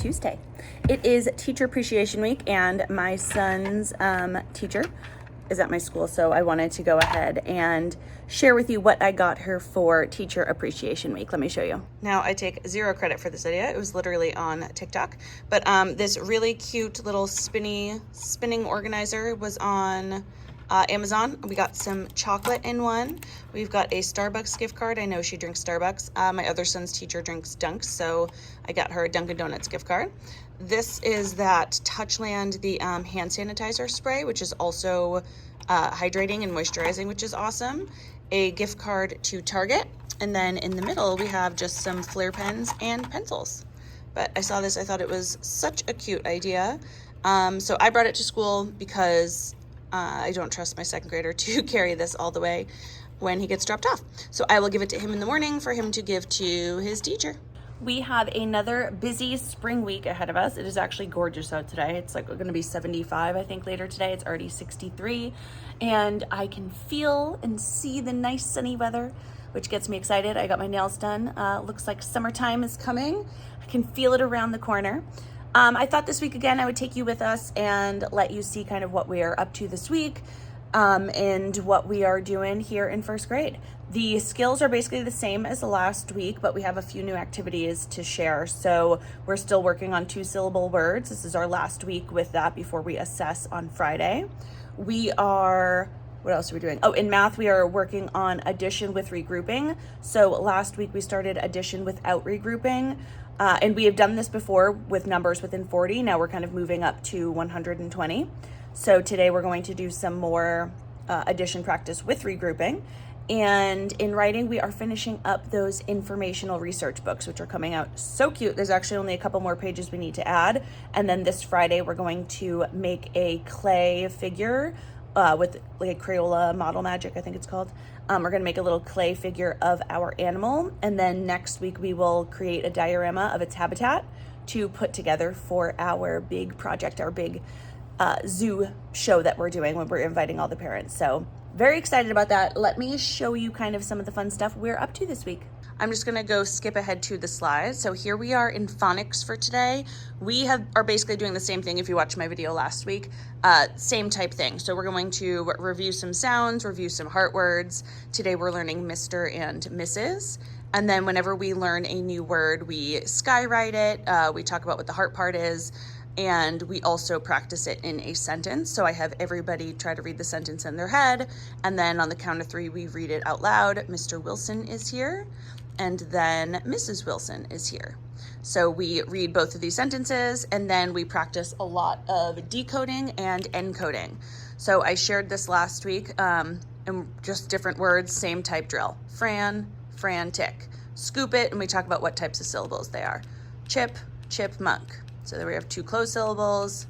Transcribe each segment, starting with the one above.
Tuesday. It is Teacher Appreciation Week, and my son's teacher is at my school, so I wanted to go ahead and share with you what I got her for Teacher Appreciation Week. Let me show you. Now, I take zero credit for this idea. It was literally on TikTok, but this really cute little spinning organizer was on Amazon. We got some chocolate in one. We've got a Starbucks gift card. I know she drinks Starbucks. My other son's teacher drinks Dunks, so I got her a Dunkin' Donuts gift card. This is that Touchland, the hand sanitizer spray, which is also hydrating and moisturizing, which is awesome. A gift card to Target. And then in the middle, we have just some Flair pens and pencils. But I saw this, I thought it was such a cute idea. So I brought it to school because I don't trust my second grader to carry this all the way when he gets dropped off. So I will give it to him in the morning for him to give to his teacher. We have another busy spring week ahead of us. It is actually gorgeous out today. It's like going to be 75, I think, later today. It's already 63, and I can feel and see the nice sunny weather, which gets me excited. I got my nails done. Looks like summertime is coming. I can feel it around the corner. I thought this week, again, I would take you with us and let you see kind of what we are up to this week and what we are doing here in first grade. The skills are basically the same as the last week, but we have a few new activities to share. So we're still working on two-syllable words. This is our last week with that before we assess on Friday. What else are we doing? Oh, in math, we are working on addition with regrouping. So last week we started addition without regrouping. And we have done this before with numbers within 40. Now we're kind of moving up to 120. So today we're going to do some more addition practice with regrouping. And in writing, we are finishing up those informational research books, which are coming out so cute. There's actually only a couple more pages we need to add. And then this Friday, we're going to make a clay figure with like a Crayola Model Magic, I think it's called. We're going to make a little clay figure of our animal. And then next week, we will create a diorama of its habitat to put together for our big project, our big zoo show that we're doing when we're inviting all the parents. So very excited about that. Let me show you kind of some of the fun stuff we're up to this week. I'm just gonna go skip ahead to the slides. So here we are in phonics for today. We are basically doing the same thing if you watched my video last week, same type thing. So we're going to review some sounds, review some heart words. Today we're learning Mr. and Mrs. And then whenever we learn a new word, we skywrite it. We talk about what the heart part is, and we also practice it in a sentence. So I have everybody try to read the sentence in their head, and then on the count of 3, we read it out loud. Mr. Wilson is here, and then Mrs. Wilson is here. So we read both of these sentences, and then we practice a lot of decoding and encoding. So I shared this last week, and just different words, same type drill. Fran, frantic. Scoop it, and we talk about what types of syllables they are. Chip, chipmunk. So there we have 2 closed syllables.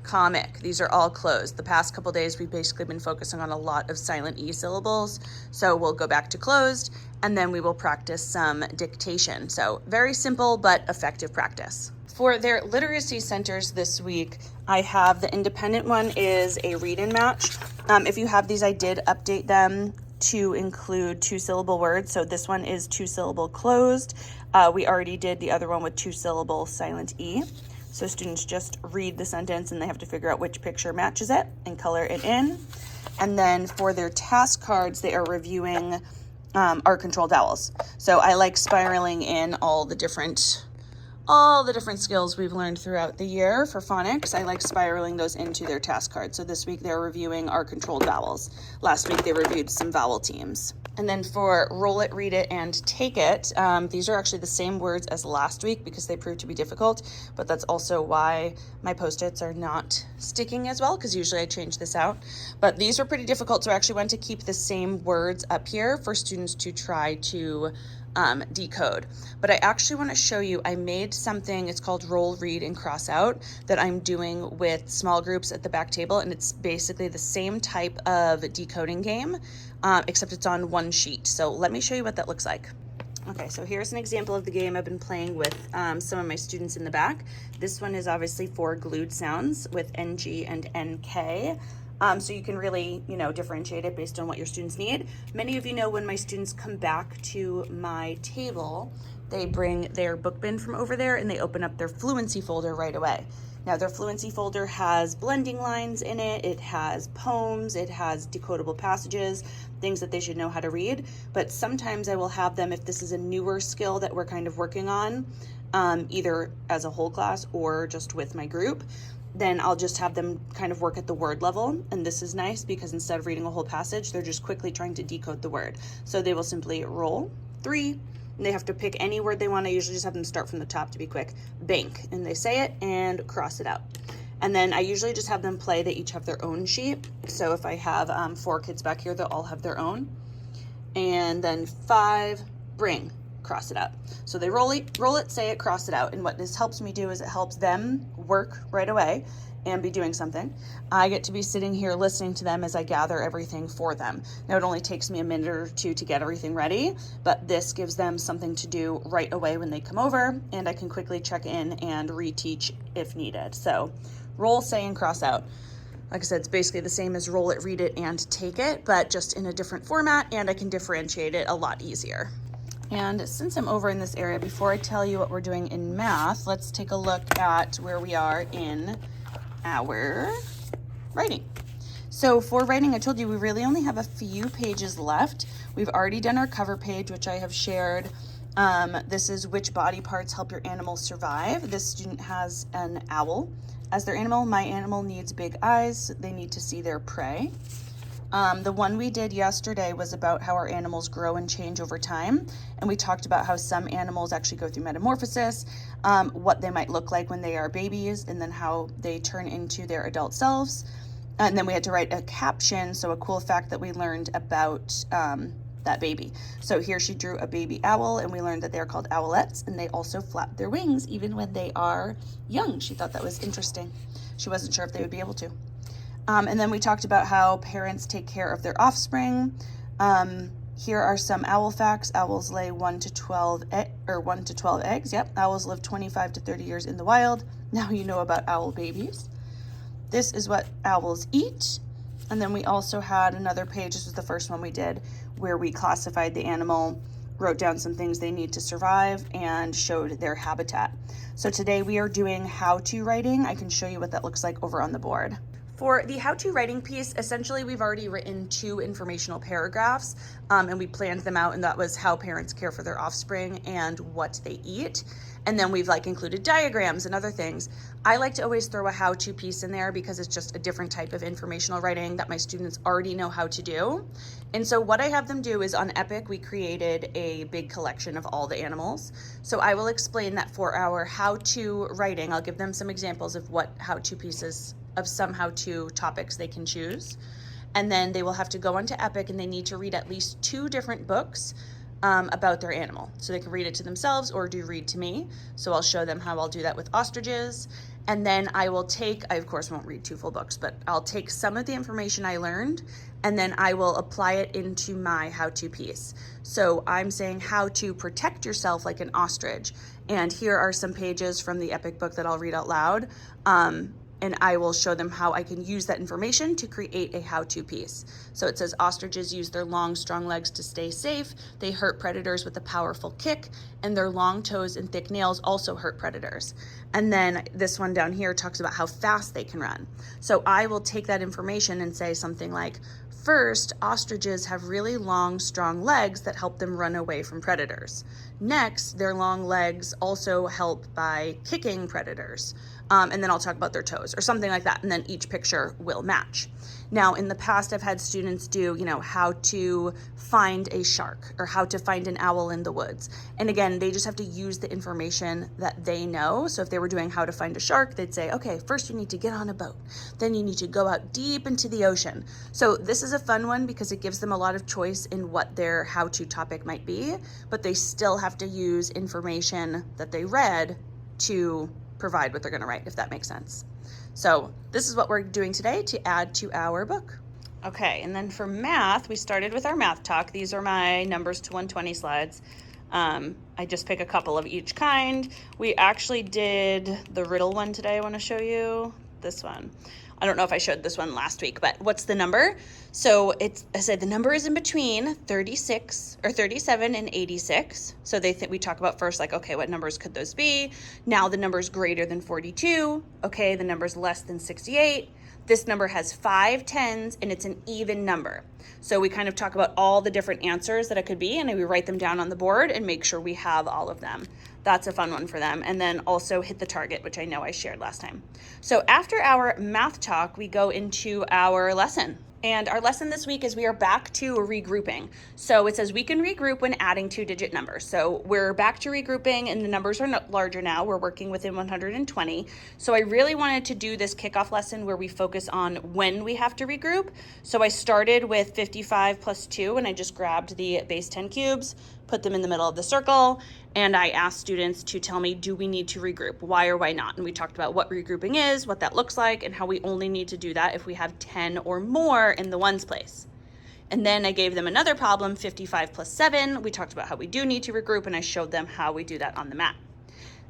Comic, these are all closed. The past couple days, we've basically been focusing on a lot of silent E syllables. So we'll go back to closed, and then we will practice some dictation. So very simple, but effective practice. For their literacy centers this week, I have the independent one is a read and match. If you have these, I did update them to include two-syllable words. So this one is two-syllable closed. We already did the other one with two-syllable silent E. So students just read the sentence and they have to figure out which picture matches it and color it in. And then for their task cards, they are reviewing our controlled vowels. So I like spiraling in all the different skills we've learned throughout the year for phonics. I like spiraling those into their task cards. So this week they're reviewing our controlled vowels. Last week they reviewed some vowel teams. And then for roll it, read it, and take it, these are actually the same words as last week because they proved to be difficult, but that's also why my Post-its are not sticking as well, because usually I change this out. But these are pretty difficult, so I actually want to keep the same words up here for students to try to decode. But I actually want to show you, I made something, it's called roll, read, and cross out, that I'm doing with small groups at the back table, and it's basically the same type of decoding game, except it's on one sheet. So let me show you what that looks like. Okay, so here's an example of the game I've been playing with some of my students in the back. This one is obviously for glued sounds with NG and NK. So you can really, differentiate it based on what your students need. Many of you know when my students come back to my table, they bring their book bin from over there and they open up their fluency folder right away. Now their fluency folder has blending lines in it, it has poems, it has decodable passages, things that they should know how to read. But sometimes I will have them, if this is a newer skill that we're kind of working on, either as a whole class or just with my group, then I'll just have them kind of work at the word level. And this is nice because instead of reading a whole passage, they're just quickly trying to decode the word. So they will simply roll 3, and they have to pick any word they want. I usually just have them start from the top to be quick. Bank, and they say it and cross it out. And then I usually just have them play. They each have their own sheet. So if I have 4 kids back here, they'll all have their own. And then 5, bring, cross it out. So they roll it, say it, cross it out. And what this helps me do is it helps them work right away and be doing something. I get to be sitting here listening to them as I gather everything for them. Now it only takes me a minute or 2 to get everything ready, but this gives them something to do right away when they come over, and I can quickly check in and reteach if needed. So roll, say, and cross out. Like I said, it's basically the same as roll it, read it, and take it, but just in a different format, and I can differentiate it a lot easier. And since I'm over in this area, before I tell you what we're doing in math, let's take a look at where we are in our writing. So for writing, I told you we really only have a few pages left. We've already done our cover page, which I have shared. This is which body parts help your animal survive. This student has an owl as their animal. My animal needs big eyes. They need to see their prey. The one we did yesterday was about how our animals grow and change over time. And we talked about how some animals actually go through metamorphosis, what they might look like when they are babies, and then how they turn into their adult selves. And then we had to write a caption, so a cool fact that we learned about that baby. So here she drew a baby owl, and we learned that they're called owlets, and they also flap their wings even when they are young. She thought that was interesting. She wasn't sure if they would be able to. And then we talked about how parents take care of their offspring. Here are some owl facts. Owls lay 1 to 12 eggs. Yep. Owls live 25 to 30 years in the wild. Now you know about owl babies. This is what owls eat. And then we also had another page. This was the first one we did, where we classified the animal, wrote down some things they need to survive, and showed their habitat. So today we are doing how-to writing. I can show you what that looks like over on the board. For the how-to writing piece, essentially we've already written 2 informational paragraphs, and we planned them out, and that was how parents care for their offspring and what they eat. And then we've included diagrams and other things. I like to always throw a how-to piece in there because it's just a different type of informational writing that my students already know how to do. And so what I have them do is on Epic, we created a big collection of all the animals. So I will explain that for our how-to writing. I'll give them some examples of what how-to pieces of some how-to topics they can choose. And then they will have to go onto Epic, and they need to read at least 2 different books about their animal. So they can read it to themselves or do read to me. So I'll show them how I'll do that with ostriches. And then I of course won't read 2 full books, but I'll take some of the information I learned, and then I will apply it into my how-to piece. So I'm saying how to protect yourself like an ostrich. And here are some pages from the Epic book that I'll read out loud. And I will show them how I can use that information to create a how-to piece. So it says ostriches use their long, strong legs to stay safe. They hurt predators with a powerful kick, and their long toes and thick nails also hurt predators. And then this one down here talks about how fast they can run. So I will take that information and say something like, first, ostriches have really long, strong legs that help them run away from predators. Next, their long legs also help by kicking predators. And then I'll talk about their toes or something like that. And then each picture will match. Now, in the past, I've had students do, how to find a shark or how to find an owl in the woods. And again, they just have to use the information that they know. So if they were doing how to find a shark, they'd say, okay, first you need to get on a boat. Then you need to go out deep into the ocean. So this is a fun one because it gives them a lot of choice in what their how-to topic might be, but they still have to use information that they read to provide what they're going to write, if that makes sense. So this is what we're doing today to add to our book. Okay, and then for math, we started with our math talk. These are my numbers to 120 slides. I just pick a couple of each kind. We actually did the riddle one today. I want to show you this one. I don't know if I showed this one last week, but what's the number? So I said the number is in between 36 or 37 and 86. So we talk about first, like, okay, what numbers could those be? Now the number is greater than 42. Okay, the number is less than 68. This number has 5 tens and it's an even number. So we kind of talk about all the different answers that it could be, and we write them down on the board and make sure we have all of them. That's a fun one for them. And then also hit the target, which I know I shared last time. So after our math talk, we go into our lesson. And our lesson this week is we are back to regrouping. So it says we can regroup when adding 2-digit numbers. So we're back to regrouping and the numbers are larger now. We're working within 120. So I really wanted to do this kickoff lesson where we focus on when we have to regroup. So I started with 55 plus 2 and I just grabbed the base 10 cubes, put them in the middle of the circle, and I asked students to tell me, do we need to regroup? Why or why not? And we talked about what regrouping is, what that looks like, and how we only need to do that if we have 10 or more in the ones place. And then I gave them another problem, 55 plus 7. We talked about how we do need to regroup, and I showed them how we do that on the mat.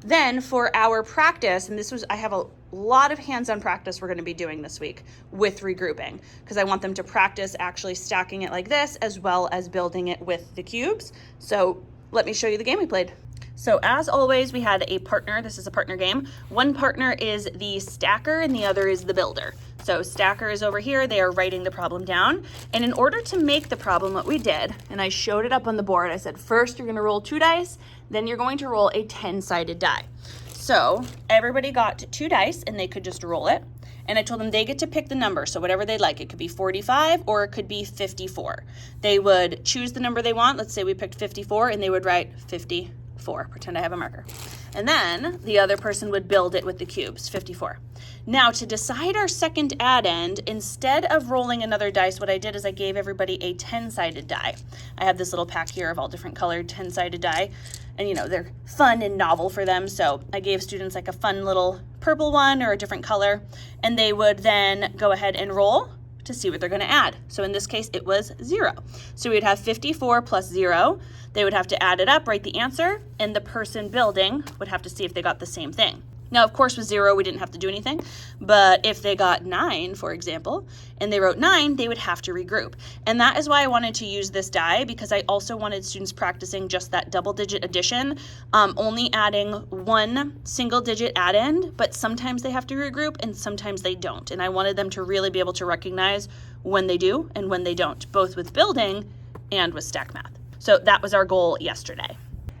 Then for our practice, and I have a lot of hands-on practice we're going to be doing this week with regrouping, because I want them to practice actually stacking it like this as well as building it with the cubes. So let me show you the game we played. So as always, we had a partner. This is a partner game. One partner is the stacker and the other is the builder. So stacker is over here. They are writing the problem down. And in order to make the problem, what we did, and I showed it up on the board, I said, first you're going to roll 2 dice, then you're going to roll a 10-sided die. So everybody got 2 dice and they could just roll it. And I told them they get to pick the number, so whatever they like. It could be 45 or it could be 54. They would choose the number they want. Let's say we picked 54 and they would write 54. Pretend I have a marker. And then the other person would build it with the cubes, 54. Now to decide our second add end, instead of rolling another dice, what I did is I gave everybody a 10-sided die. I have this little pack here of all different colored 10-sided die. And you know, they're fun and novel for them. So I gave students like a fun little purple one or a different color, and they would then go ahead and roll to see what they're going to add. So in this case, it was 0. So we would have 54 plus 0. They would have to add it up, write the answer, and the person building would have to see if they got the same thing. Now, of course, with 0, we didn't have to do anything, but if they got 9, for example, and they wrote 9, they would have to regroup. And that is why I wanted to use this die, because I also wanted students practicing just that double-digit addition, only adding 1 single-digit add-end, but sometimes they have to regroup and sometimes they don't. And I wanted them to really be able to recognize when they do and when they don't, both with building and with stack math. So that was our goal yesterday.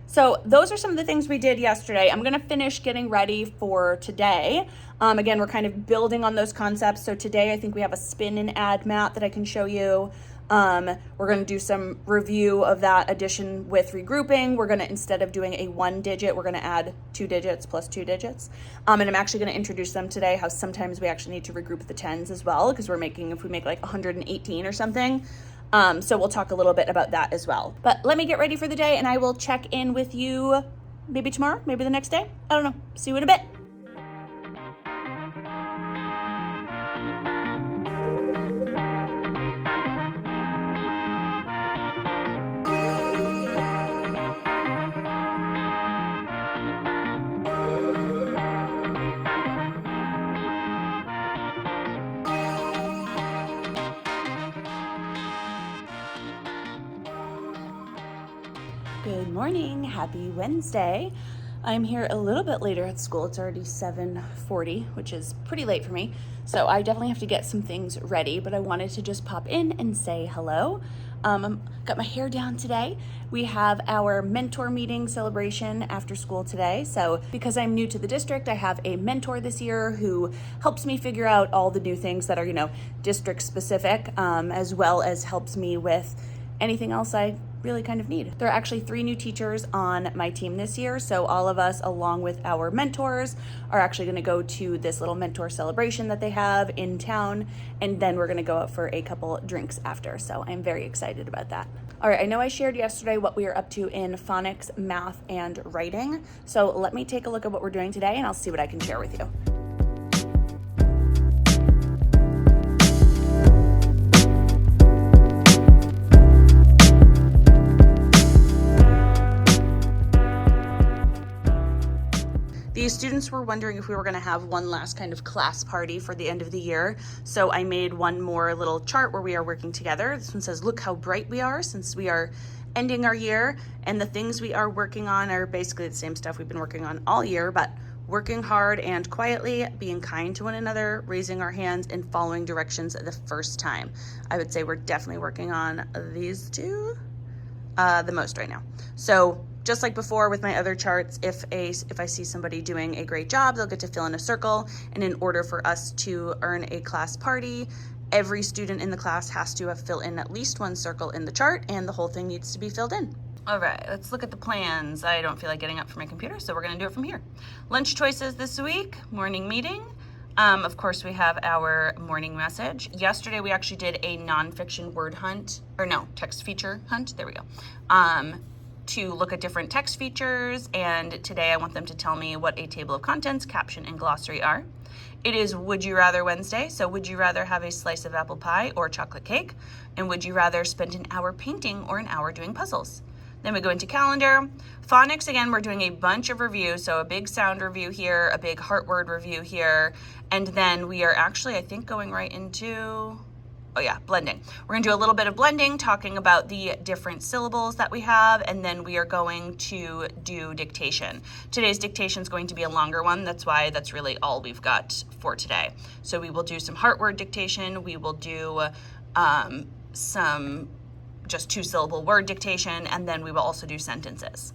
So those are some of the things we did yesterday. I'm gonna finish getting ready for today. Again, we're kind of building on those concepts. So today I think we have a spin and add mat that I can show you. We're gonna do some review of that addition with regrouping. We're gonna, instead of doing a 1 digit, we're gonna add 2 digits plus 2 digits. And I'm actually gonna introduce them today, how sometimes we actually need to regroup the 10s as well, because if we make like 118 or something, so we'll talk a little bit about that as well. But let me get ready for the day and I will check in with you maybe tomorrow, maybe the next day. I don't know. See you in a bit. Good morning, happy Wednesday. I'm here a little bit later at school. It's already 7:40, which is pretty late for me. So I definitely have to get some things ready, but I wanted to just pop in and say hello. Got my hair down today. We have our mentor meeting celebration after school today. So because I'm new to the district, I have a mentor this year who helps me figure out all the new things that are, district specific, as well as helps me with anything else I really kind of need. There are actually 3 new teachers on my team this year, so all of us, along with our mentors, are actually going to go to this little mentor celebration that they have in town, and then we're going to go out for a couple drinks after, so I'm very excited about that. All right, I know I shared yesterday what we are up to in phonics, math, and writing, so let me take a look at what we're doing today, and I'll see what I can share with you. These students were wondering if we were going to have one last kind of class party for the end of the year. So I made one more little chart where we are working together. This one says, look how bright we are, since we are ending our year. And the things we are working on are basically the same stuff we've been working on all year, but working hard and quietly, being kind to one another, raising our hands, and following directions the first time. I would say we're definitely working on these two the most right now. So just like before with my other charts, if I see somebody doing a great job, they'll get to fill in a circle. And in order for us to earn a class party, every student in the class has to fill in at least one circle in the chart, and the whole thing needs to be filled in. All right, let's look at the plans. I don't feel like getting up from my computer, so we're gonna do it from here. Lunch choices this week, morning meeting. Of course, we have our morning message. Yesterday, we actually did a nonfiction word hunt, or no, text feature hunt, there we go, to look at different text features, and today I want them to tell me what a table of contents, caption, and glossary are. It is Would You Rather Wednesday, so would you rather have a slice of apple pie or chocolate cake? And would you rather spend an hour painting or an hour doing puzzles? Then we go into calendar. Phonics, again, we're doing a bunch of reviews. So a big sound review here, a big heart word review here. And then we are actually, I think, going right into, oh yeah, blending. We're gonna do a little bit of blending, talking about the different syllables that we have, and then we are going to do dictation. Today's dictation is going to be a longer one. That's why that's really all we've got for today. So we will do some heart word dictation. We will do some just two-syllable word dictation, and then we will also do sentences.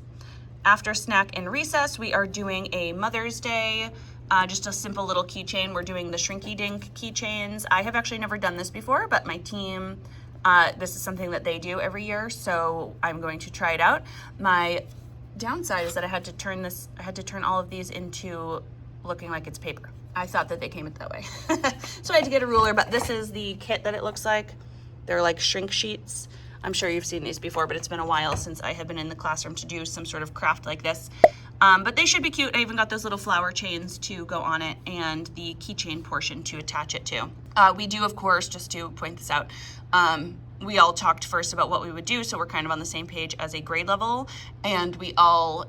After snack and recess, we are doing a Mother's Day, just a simple little keychain. We're doing the Shrinky Dink keychains. I have actually never done this before, but my team, this is something that they do every year, so I'm going to try it out. My downside is that I had to turn all of these into looking like it's paper. I thought that they came that way. So I had to get a ruler, but this is the kit that it looks like. They're like shrink sheets. I'm sure you've seen these before, but it's been a while since I have been in the classroom to do some sort of craft like this. But they should be cute. I even got those little flower chains to go on it and the keychain portion to attach it to. We do, of course, just to point this out, we all talked first about what we would do, so we're kind of on the same page as a grade level, and we all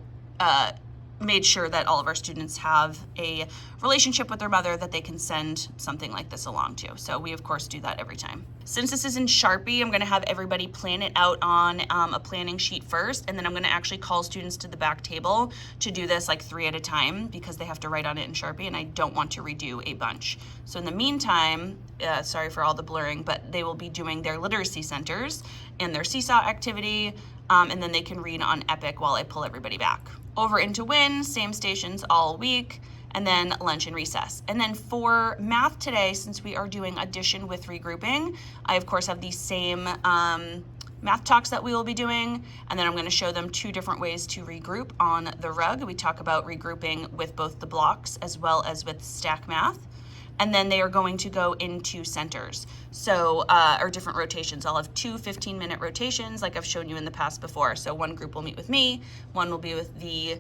made sure that all of our students have a relationship with their mother that they can send something like this along to. So we, of course, do that every time. Since this is in Sharpie, I'm gonna have everybody plan it out on a planning sheet first, and then I'm gonna actually call students to the back table to do this like 3 at a time because they have to write on it in Sharpie, and I don't want to redo a bunch. So in the meantime, sorry for all the blurring, but they will be doing their literacy centers and their seesaw activity, and then they can read on Epic while I pull everybody back. Over into Win, same stations all week, and then lunch and recess. And then for math today, since we are doing addition with regrouping, I of course have the same math talks that we will be doing, and then I'm going to show them 2 different ways to regroup on the rug. We talk about regrouping with both the blocks as well as with stack math. And then they are going to go into centers. So, or different rotations. I'll have 2 15-minute rotations like I've shown you in the past before. So one group will meet with me, one will be with the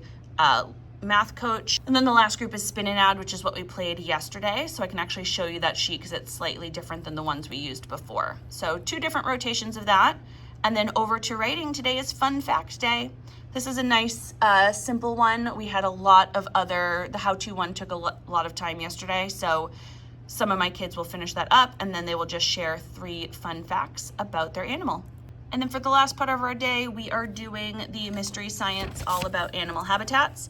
math coach. And then the last group is spin and add, which is what we played yesterday. So I can actually show you that sheet because it's slightly different than the ones we used before. So 2 different rotations of that. And then over to writing, today is Fun Fact Day. This is a nice, simple one. We had a lot of the how-to one took a lot of time yesterday, so some of my kids will finish that up, and then they will just share 3 fun facts about their animal. And then for the last part of our day, we are doing the mystery science all about animal habitats.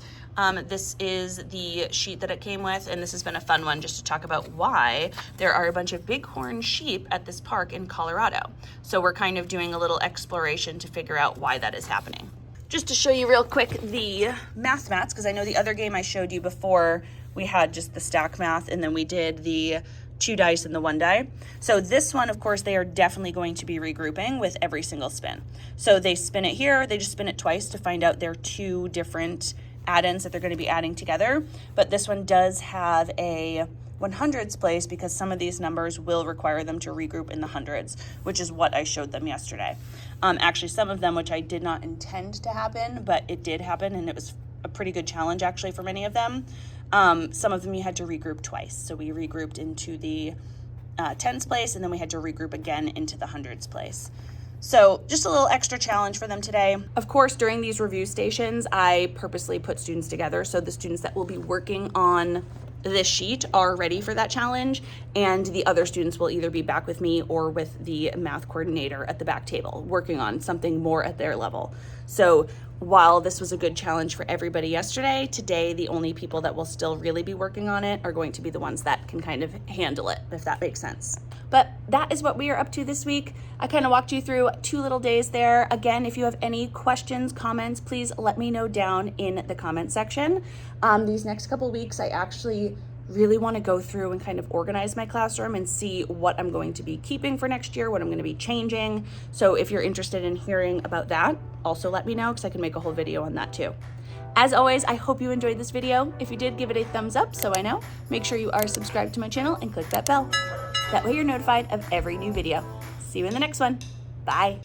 This is the sheet that it came with, and this has been a fun one just to talk about why there are a bunch of bighorn sheep at this park in Colorado. So we're kind of doing a little exploration to figure out why that is happening. Just to show you real quick the math mats, because I know the other game I showed you before, we had just the stack math, and then we did the 2 dice and the 1 die. So this one, of course, they are definitely going to be regrouping with every single spin. So they spin it here, they just spin it twice to find out their 2 different add-ins that they're going to be adding together. But this one does have a 100s place because some of these numbers will require them to regroup in the hundreds, which is what I showed them yesterday. Actually, some of them, which I did not intend to happen, but it did happen, and it was a pretty good challenge actually for many of them. Some of them you had to regroup twice. So we regrouped into the 10s place, and then we had to regroup again into the 100s place. So just a little extra challenge for them today. Of course, during these review stations, I purposely put students together so the students that will be working on this sheet are ready for that challenge, and the other students will either be back with me or with the math coordinator at the back table working on something more at their level. So while this was a good challenge for everybody yesterday, today the only people that will still really be working on it are going to be the ones that can kind of handle it, if that makes sense. But that is what we are up to this week. I kind of walked you through 2 little days there. Again, if you have any questions, comments, please let me know down in the comment section. These next couple weeks, I actually really want to go through and kind of organize my classroom and see what I'm going to be keeping for next year, what I'm going to be changing. So if you're interested in hearing about that, also let me know because I can make a whole video on that too. As always, I hope you enjoyed this video. If you did, give it a thumbs up so I know. Make sure you are subscribed to my channel and click that bell. That way you're notified of every new video. See you in the next one. Bye.